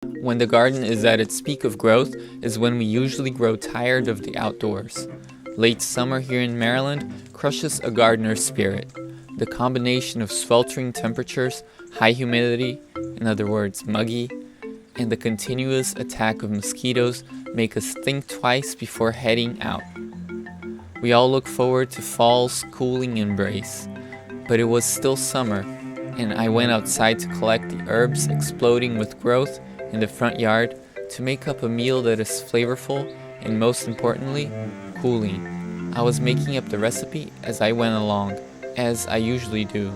When the garden is at its peak of growth is when we usually grow tired of the outdoors. Late summer here in Maryland crushes a gardener's spirit. The combination of sweltering temperatures, high humidity, in other words muggy, and the continuous attack of mosquitoes make us think twice before heading out. We all look forward to fall's cooling embrace, but it was still summer, and I went outside to collect the herbs exploding with growth in the front yard to make up a meal that is flavorful and, most importantly, cooling. I was making up the recipe as I went along, as I usually do,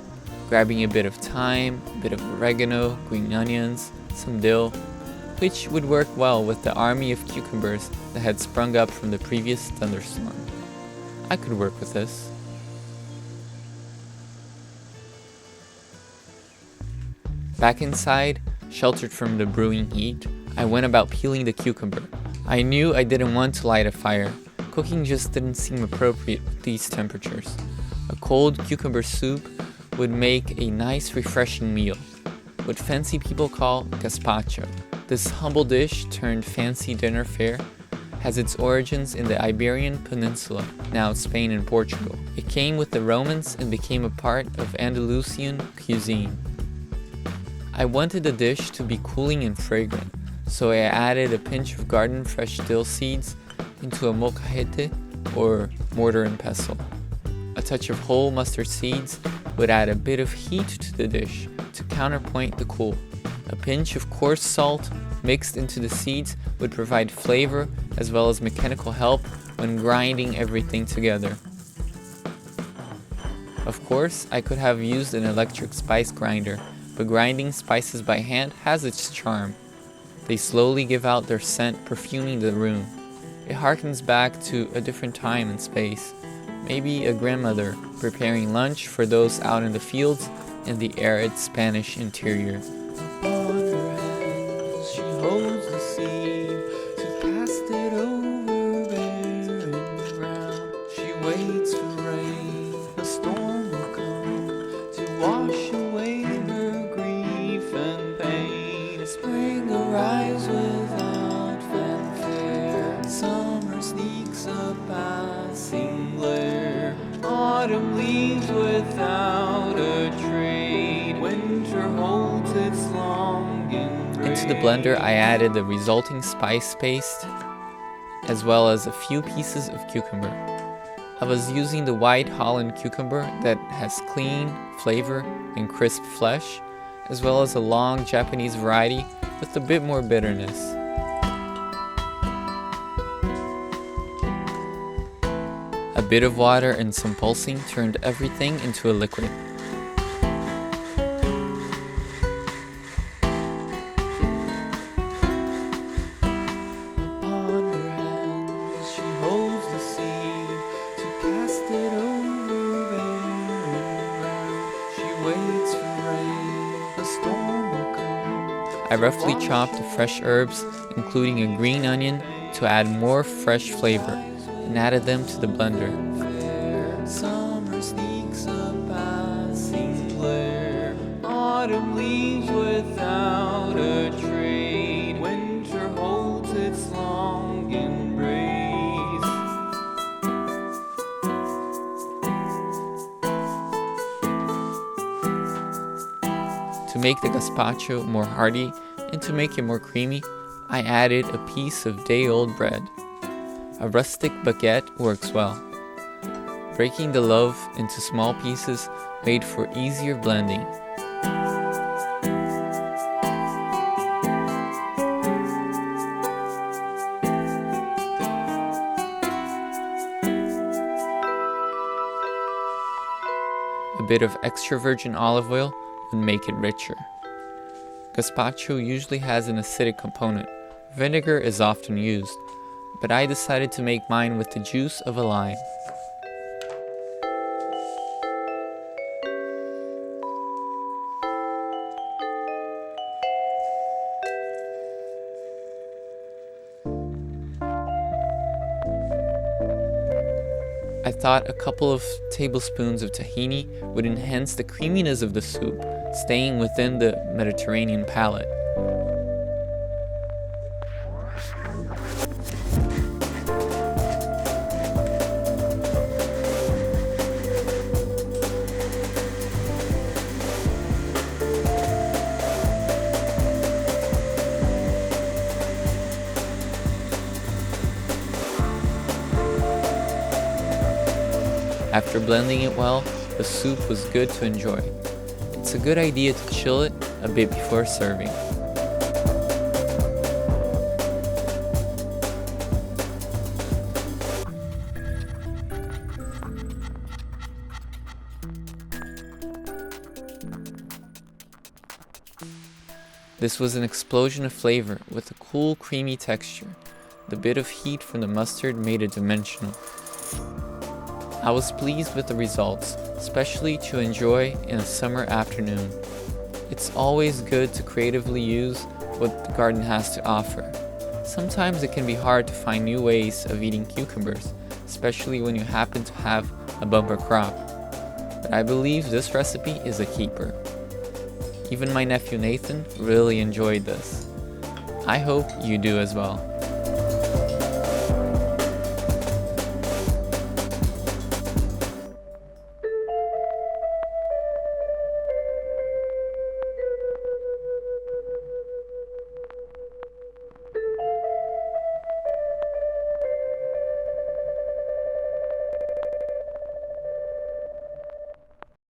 grabbing a bit of thyme, a bit of oregano, green onions, some dill, which would work well with the army of cucumbers that had sprung up from the previous thunderstorm. I could work with this. Back inside, sheltered from the brewing heat, I went about peeling the cucumber. I knew I didn't want to light a fire. Cooking just didn't seem appropriate with these temperatures. A cold cucumber soup would make a nice refreshing meal, what fancy people call gazpacho. This humble dish turned fancy dinner fare has its origins in the Iberian Peninsula, now Spain and Portugal. It came with the Romans and became a part of Andalusian cuisine. I wanted the dish to be cooling and fragrant, so I added a pinch of garden fresh dill seeds into a molcajete, or mortar and pestle. A touch of whole mustard seeds would add a bit of heat to the dish to counterpoint the cool. A pinch of coarse salt mixed into the seeds would provide flavor as well as mechanical help when grinding everything together. Of course, I could have used an electric spice grinder, but grinding spices by hand has its charm. They slowly give out their scent, perfuming the room. It harkens back to a different time and space. Maybe a grandmother preparing lunch for those out in the fields in the arid Spanish interior. Upon her hands she holds the seed to cast it over barren ground. She waits for rain, a storm will come to wash away her grief and pain. Spring arrives without fanfare, summer sneaks a passing glare, autumn leaves without a trade, winter holds its long embrace. Into the blender I added the resulting spice paste as well as a few pieces of cucumber. I was using the white Holland cucumber that has clean flavor and crisp flesh, as well as a long Japanese variety with a bit more bitterness. A bit of water and some pulsing turned everything into a liquid. Upon her hands she holds the seed to cast it over barren ground. She waits for rain, a storm will come. I roughly chopped the fresh herbs, including a green onion, to add more fresh flavor, and added them to the blender. Summer sneaks a passing glare, autumn leaves without a trade, winter holds its long embrace. To make the gazpacho more hearty and to make it more creamy, I added a piece of day-old bread. A rustic baguette works well. Breaking the loaf into small pieces made for easier blending. A bit of extra virgin olive oil would make it richer. Gazpacho usually has an acidic component. Vinegar is often used, but I decided to make mine with the juice of a lime. I thought a couple of tablespoons of tahini would enhance the creaminess of the soup, staying within the Mediterranean palate. After blending it well, the soup was good to enjoy. It's a good idea to chill it a bit before serving. This was an explosion of flavor with a cool, creamy texture. The bit of heat from the mustard made it dimensional. I was pleased with the results, especially to enjoy in a summer afternoon. It's always good to creatively use what the garden has to offer. Sometimes it can be hard to find new ways of eating cucumbers, especially when you happen to have a bumper crop. But I believe this recipe is a keeper. Even my nephew Nathan really enjoyed this. I hope you do as well.